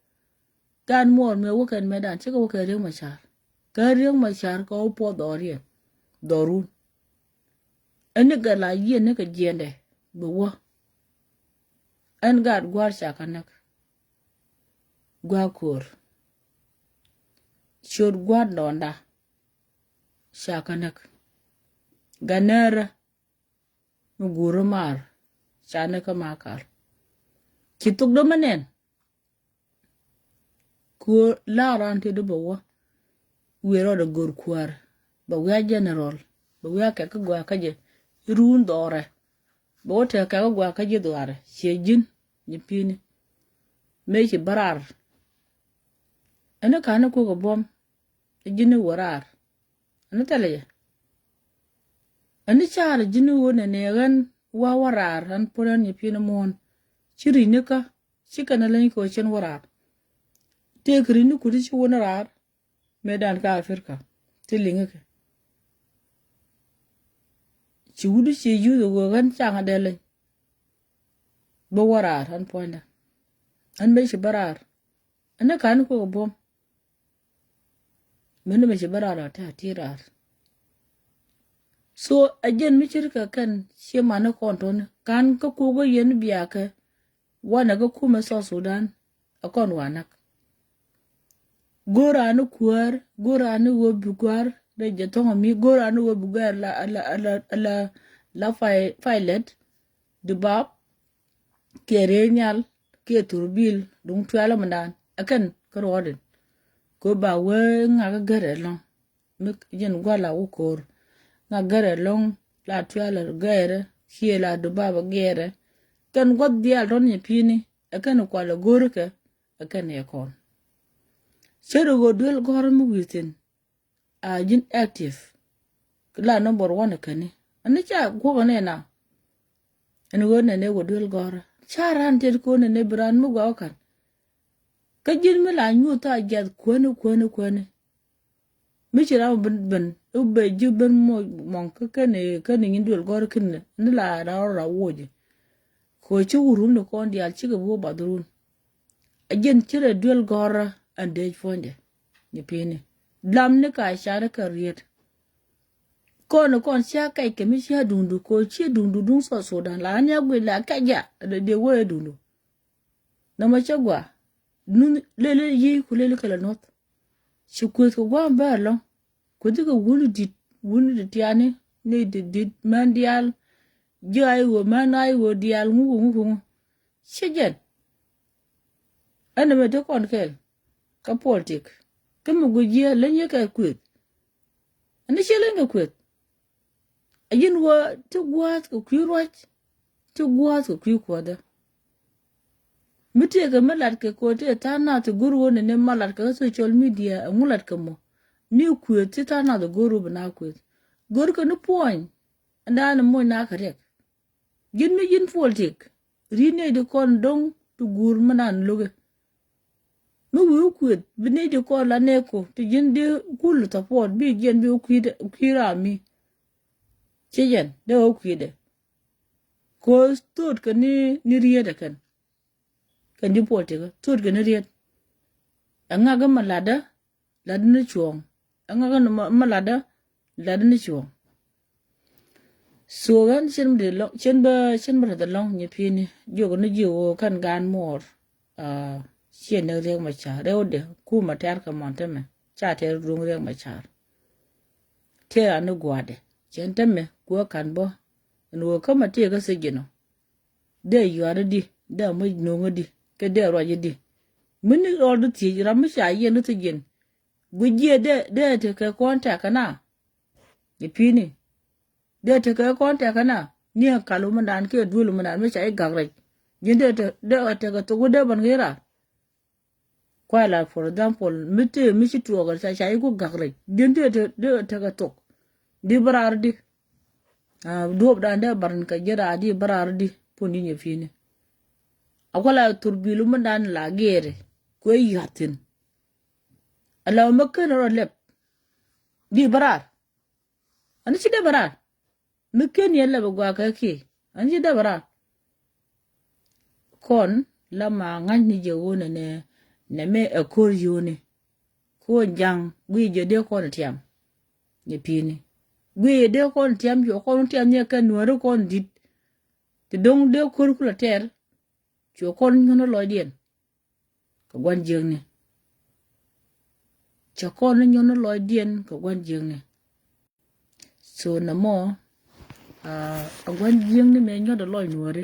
Speaker 1: gan mor me wokan medan che ko wokan reng machar ka reng machar ko po dorien dorun ene gala ye ne ka jende bo wo en gad gwar chakanak gwa kor chod gwad londa chakanak ganera muguro mar chane ka makar kituk do manen ko laran te do bo wo wero do gor kwar ba wa general ba wa ka gwa ka je run dore bo te ka gwa ka je dore shejin ni pini me ki barar ana kana ko go bom jini warar ana tale ani char jini wona ne ran wa warar an puran ni pini mon chiri ne ka shikana lan ko chen warar te kri ni ku ci wona rar medan ka Afrika tilinga ke ci wudu ci yudo go gan changa dele bo warar an ponda an me ci barar ana kan ko bom mena me ci barar ta tirar so ajen mi cirka kan shi mana konton kan ka ko go yen biya ka wana ga kuma so Sudan akon wanak gora no kuar gora no wo bugwar de jetonga mi gora no wo bugwar la filet de bab ke renyal ke turbil dung twala mandan akan karodin ko ba we nga gare long mi jen gwala wo kor nga gare long la twala gare hiela de bab gere kan god dial ron ni pini akan kwala gorka akan yakon Chero go duel gore mu witin a jin active la number 1 kani ani cha go ne na ani go ne go duel gore charan ter ko ne bran mu go kan ka jin mi la nyu ta jad kwani mi chira ben ube ju ben mo mon ka kane ngi duel gore kin ni la ra woje ko chi urum no kon dial chi go bo badrun a jin chira duel gore ande fonde ni pini dlam ne ka share ka riet kon sha kai ke mi sha dundu ko chi dundu dun so dan la nya gwe la ka ja de wo dundu na ma chagwa nun lele yi ku lele kala not shi ko gwa ba lo ko diga wunu di tiane ne di mandial jai wo manai wo dial ngu shejen ana me de kon kel ka politik kama gujia lenye ka kwet ani shelenga kwet ajin wa to gwat ko kwirwach to gwat ko kwikwada mite ga malat ke ko te tana to guru ne malat ka social media ngulat ka mo mi kwet te tana do guru bana kwet gor ko no point anda na mo na ka rek jin mi jin politik rine de kon dong tu gur manan loge mu wi kwet bine de ko la ne ko ti jinde kul ta pot bi gen bi kwira mi chejen de o kwide ko stot ka ni riede kan di pote ka stot ka ni riede anga ga malada lada ni chuong anga ga malada lada ni chuong so gan chen de long chen ba da long ni pini yo ko ni jiwo kan gan mor chen de reng ma cha re ode ku ma tar ka mon teme cha te rung reng ma cha te anu gwade chen teme ko kan bo no ko ma te ka se gino de yare di da mo no ngodi ke de ro di mini ordu ti ra mi sha ye no te gen guje de te ka konta kana ni pini de te ka konta kana ni kalu mandan ke dulu mandan mi sha gagre jinde de te ka to de ban gira kwala for example mi shi to ga sha ko gagre jinde de te ka to di barar di do da de baran ka jira di barar di poni ni fini akwala turbilu mandan la gere ko yatin alaw makan ro lep di barar ani ci de barar makan yalla ba gwa ka ki ani ci de barar kon lama ngani je wona ne me akor yone ko jang gwi je de kon tiam ni pini gwi de kon tiam yo kon tiam ne kan woro kon dit te dong de kor kula ter cho kon ngono lo dien ka gwan jeng ni cho kon ngono lo dien ka gwan jeng ni so na mo a gwan jeng ni me nyodo lo nuore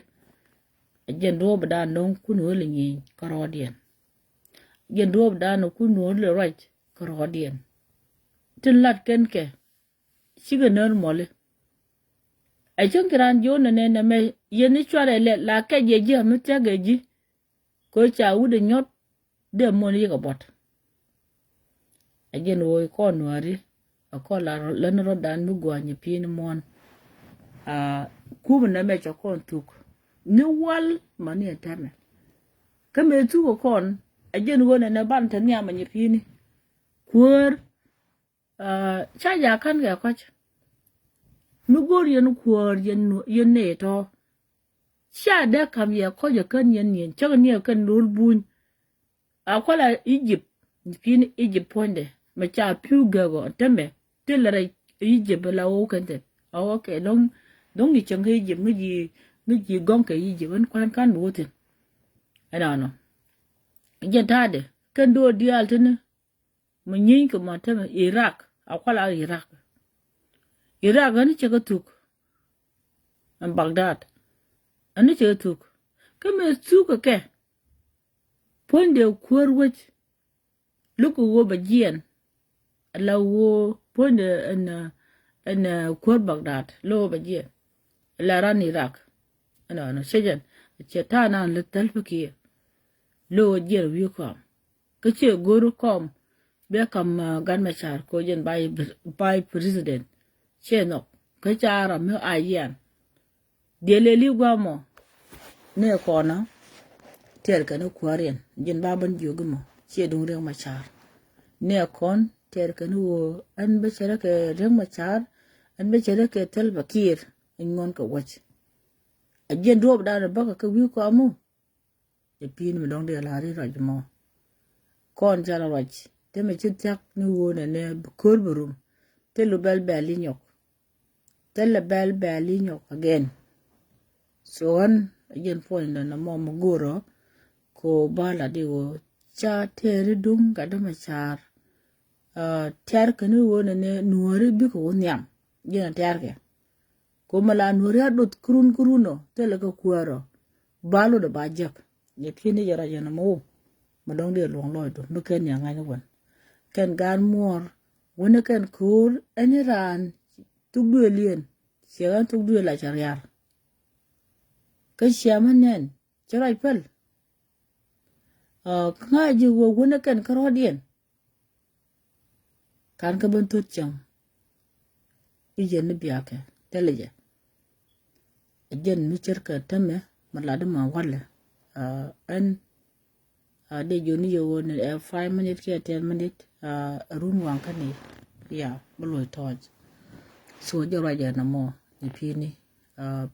Speaker 1: jen do bada non kunu le ni karodien jen do bada no kunu le right karodien tin lat ken ke siga ner mole a jon gran jo ne me yeni chware le la ke je mi te geji ko cha wude nyot de mon yi ka bot a jen wo ko nuari a ko la ro dan mu gwa ni pin mon ku na me cha kon tuk ni wal mani etame kame tu ko kon a jen wo ne ban tan ya ma ni pin kur cha ya kan ga ko mu gor yen kur yen ne to sha da kam ya ko ya kan yen cha ne kan lul bun a ko la Egypt pin Egypt ponde ma cha pu ga go teme tilare Egypt la o kan te okay long ni chang Egypt mi ji gong ke Egypt an kwan kan botin ana no je tade kan do dial tene mu nyin ko ma teme Iraq a ko la Iraq ani che ka tuk an Baghdad ani che tuk kame tuka ke ponde kur wach luku wo bajian la wo ponde an kur Baghdad lo bajian la ran Iraq ana sejan che ta na le talfaki lo jer wi ko ka che goru kom be kam gan machar ko jen by president che no ka chara me ayan de le li gwamo ne ko na ter ka no kwaren jen baban jogumo che dun reng machar ne kon ter ka no an be chere ke reng machar an be chere ke tel bakir ngon ka wach a jen rob da ba ka wi ko amu e pin mi dong de la ri raj mo kon jala raj te me chitak ni wo ne kor burum te lu bel beli nyok te le bel beli nyok again so an jen point na mo goro ko bala de wo cha tere dung ga da machar ter ka ni wo ne nuore bi ko nyam jen ter ke ko mala nuore adot kuruno te le ko kuaro balo de bajak ye kini jara jana mo madong de long loy to no ken ya ngai wan ken gan mor wona ken kur eniran tugwe lien sian tugwe la chariar ka siamanen charai pel nga ji wo wona ken karodien kan ka ban tot chang ijen ni biake teleje jen mi cerka tame mà là đứa mà quan là anh để vô ni vô nè 5 minutes kia 10 minutes room wang cái này ya bao lôi thôi so giờ ra giờ nằm mò đi phi ni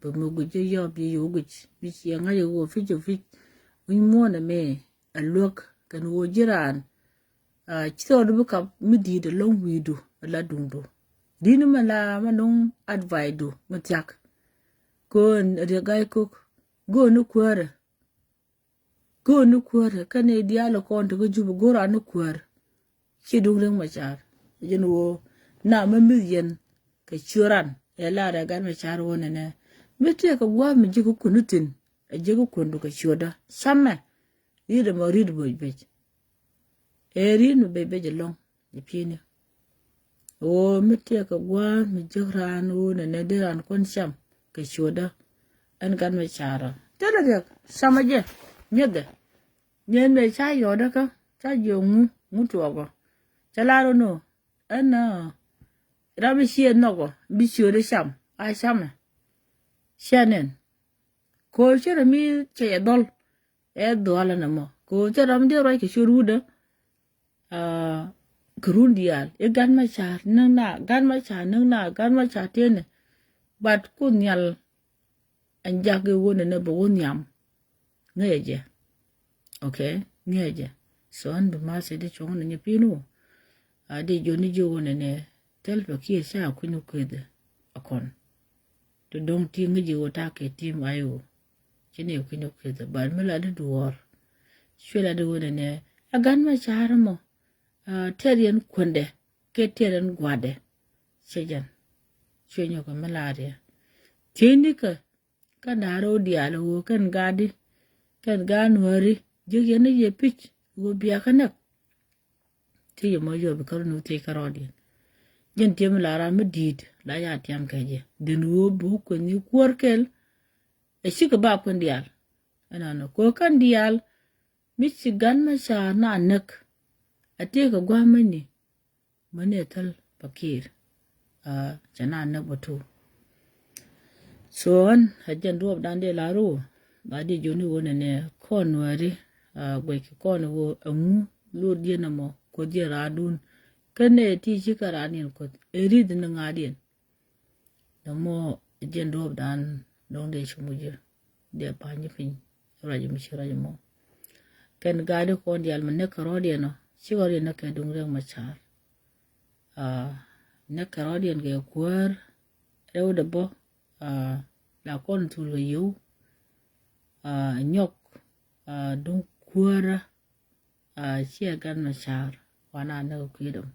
Speaker 1: bữa mua cái gì giờ bị vô cái bị gì ngay vô phi mình mua nè mẹ luộc cái nuôi jiran chỉ tao được cái mì đi de long video là đúng đủ đi nữa mà nông advice đủ mà chắc con the guy cook go no kwara cái này đi alo con thì cái chú go ra no kwara chỉ đúng rằng mà chả dân wo na mà million cái churan là ra gan mà chả wo nè biết cái qua mình chỉ có kunu tin chỉ có kunu cái chuda sama đi được mà đi được bơi eri no bebe jelong ipini o mitia ka gwa mi jogran o ne deran kon sham ke shoda an gan me chara tele de samaje nyede nyen me cha yoda ka cha yongu mutu ogo chalaro no ana rabi shie nogo bi shode sham ai sham shanen ko chere mi che dol e doala na mo ko chere mi de ro ke shuruda Grundial, gan ma cha nang na tiene, but kunyal and jaggy won and never won yam. Neje, okay, neje. So on the mass edition and your pino. I did you need you one and tell the key sha kunu quid a con. To don't think you attack a team I.O. Jenny kunu quid, but Melody do war. Should I do one and a gun ma cha mo. Terian kunde ke terian guade sejan chenyo ko malaria tini ka kanaro dialo kan gadi kan ganwari jogi ne ye pitch go biya kana ti yo mo yo be ko no te karodi jen tem lara medid la ya tiam kaje den wo bu ko ni kworkel e shika ba kun dial ana no ko kan dial michigan ma sha na nak ateka gwa mane tal pakir jana na batu so an hajan ruob dande laro badi joni wona ne konwari gwe ki kono wo amu lo diena mo ko di radun kane ti chikaranin ko erid na ngadien no mo jen ruob dan donde chumuje de panyi fin raji mishiraji mo ken gade ko ndi almane karodi no sigori na ke dungreng machar na karodian ke kuar ew de bo la kon tul yu nyok dung kuara chia gan machar wana na kidum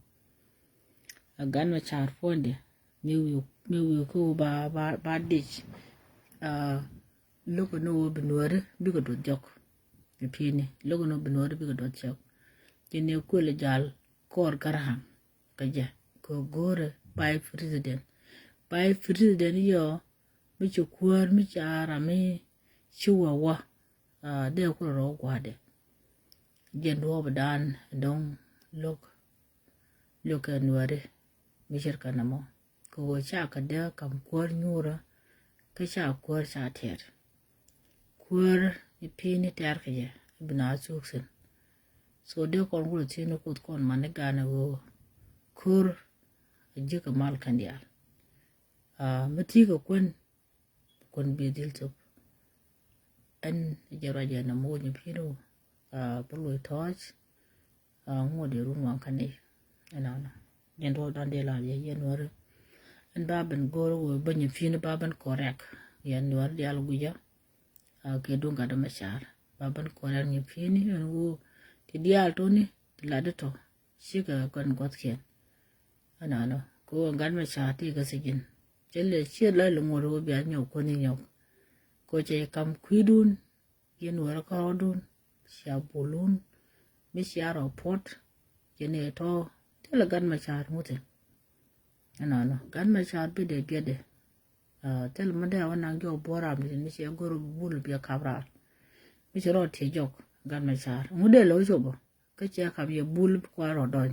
Speaker 1: gan machar fonde mi ko ba dich loko no benore bigo do jok pini loko no benore bigo do jok jene kule jal kor karaham kaje ko gore by president yo mi chukwar mi chara mi chiwawa de ko ro gwade jen do badan don lok anware mi shirka namo ko cha ka de kam kwar nyura ka cha kwar cha ter kwar ipini ter kaje bina suksen so de kon gulo tino kut kon mane gane wo kur jika mal kandial mati ko kon be dil top an jaraja na mo ni pino polo touch ngode ruwan kane ana yen do dan de la yen war an baben goro wo banyi fino baben korek yen war de al guja ke dunga da machar baben korek ni fini an wo ti dial to ni la de to shiga kon got ken ana ko ngan ma cha ti ga sigin chele chi la lu ngoro bi anyo ko ni nyok ko che kam kuidun yen wara ka odun sha bolun mi sha report yene to tele gan ma cha mute ana gan ma cha bi de gede tele ma da wana gyo bora mi che goro bulu bi kabra mi che ro te jok gan ma cha mude lo jobo ka che kam ye bul kwa ro don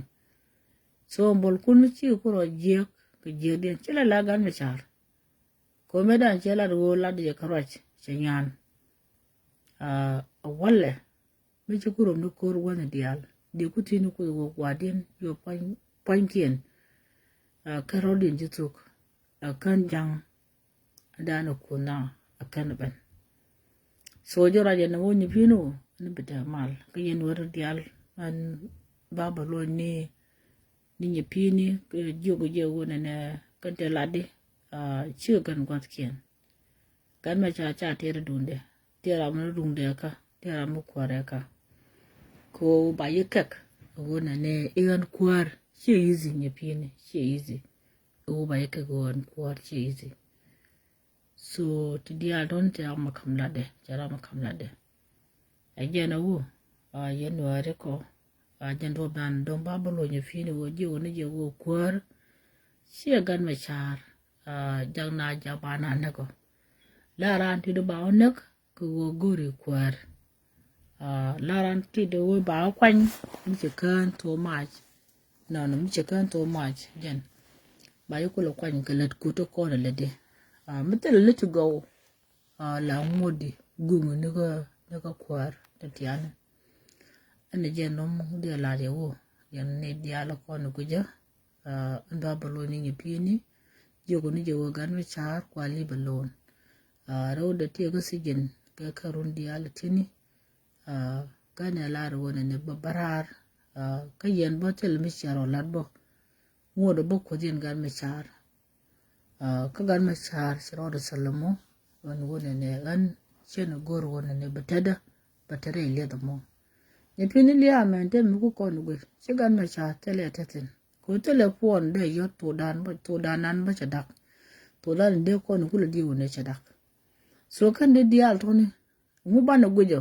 Speaker 1: so bol kun chi ko ro je ke je den chela la gan me char ko me dan chela ro la de karach che nyan wale me chukuro no kor wana dial de kutinu ko wadin yo point kien karodin jituk kan jang adana kuna akan ban so jora je na woni pino ni bita mal kayen wor dial an babalo ni nye pini jogo je wona na kante lade chưa gần quạt kiền cái mà cha tera dunde tera mo dunde ka tera mo kware ka ko ba yekek wona ne igan kwar chi easy nye pini chi easy o ba yekek won kwar chi easy so ti dia don tera mo kamlade tera mo kamlade ajena wo january ko jando ban don babalo nye pini wo je wona je wo kwar chi gan ma char jang na jabana nako laran ti do ba onek ko gori kwar laran ti do ba kwan mi che kan to mach no mi che kan to mach jen ba yo ko kwan ke let ku to ko le de mi te le to go la modi gumu ne ko kwar de tiana ene jen no de la de wo jen ne dia la ko no ko ja anda balo ni pini jogo ni jogo gan me char kwali balon raw da te ga sijin ka karun di alatini gane lar wona ne babarar ka yen bo tel mi charo ladbo ngodo bo ko din gan me char ka gan me char siro da salamo wona ne gan chen gor wona ne batada batare ile da mo ne pini liya men te mi ko no gwe chi gan me char tele tatin ko telefon de yo to danan ba chadak to lan de ko no kula di wona chadak so kan de dial to ne mu bana gujo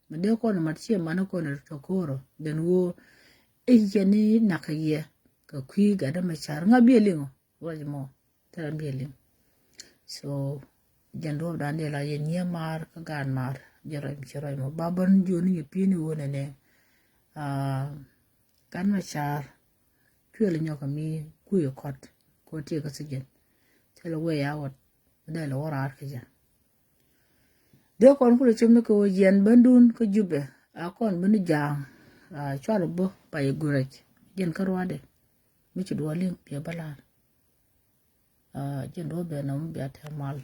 Speaker 1: ma de ko no matche mana ko no to koro den wo e jeni nakaye ka kwi ga da ma char nga bielingo waje mo tara bieling so jando da ne la ye nyamar ka gan mar jeroy mo baban joni ye pini wona ne kan ma char kyele nyoka mi kuyo kot ko tie ka sigen telo we ya wat da lo wara ka ja de kon kula chimne ko yen bandun ko jube a kon bani jang chwalo bo pa ye guraj jen karwade mi ci do ling pe balar jen do be na mu be ta mal